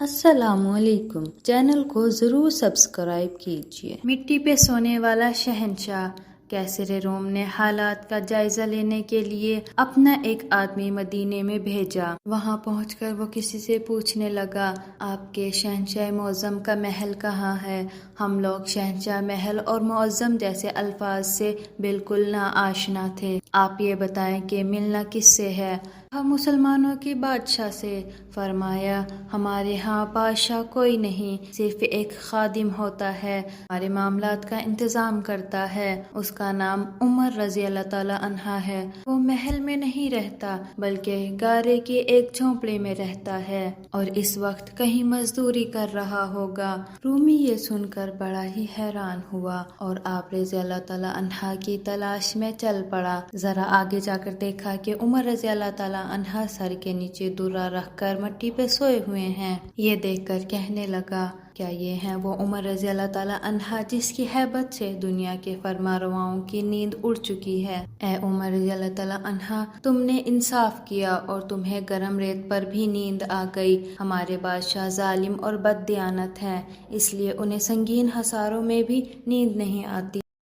السلام علیکم، چینل کو ضرور سبسکرائب کیجیے۔ مٹی پہ سونے والا شہنشاہ کیسر روم نے حالات کا جائزہ لینے کے لیے اپنا ایک آدمی مدینے میں بھیجا۔ وہاں پہنچ کر وہ کسی سے پوچھنے لگا، آپ کے شہنشاہ معظم کا محل کہاں ہے؟ ہم لوگ شہنشاہ محل اور معظم جیسے الفاظ سے بالکل ناآشنا تھے، آپ یہ بتائیں کہ ملنا کس سے ہے؟ ہم مسلمانوں کے بادشاہ سے۔ فرمایا، ہمارے ہاں بادشاہ کوئی نہیں، صرف ایک خادم ہوتا ہے، ہمارے معاملات کا انتظام کرتا ہے، اس کا نام عمر رضی اللہ تعالیٰ عنہ ہے۔ وہ محل میں نہیں رہتا بلکہ گارے کے ایک جھونپڑے میں رہتا ہے اور اس وقت کہیں مزدوری کر رہا ہوگا۔ رومی یہ سن کر بڑا ہی حیران ہوا اور آپ رضی اللہ تعالیٰ عنہ کی تلاش میں چل پڑا۔ ذرا آگے جا کر دیکھا کہ عمر رضی اللہ تعالیٰ عنہ سر کے نیچے درہ رکھ کر مٹی پہ سوئے ہوئے ہیں۔ یہ دیکھ کر کہنے لگا، کیا یہ ہیں وہ عمر رضی اللہ تعالیٰ عنہ جس کی ہیبت سے دنیا کے فرمانرواؤں کی نیند اڑ چکی ہے؟ اے عمر رضی اللہ تعالیٰ عنہ، تم نے انصاف کیا اور تمہیں گرم ریت پر بھی نیند آ گئی۔ ہمارے بادشاہ ظالم اور بد دیانت ہیں، اس لیے انہیں سنگین حصاروں میں بھی نیند نہیں آتی۔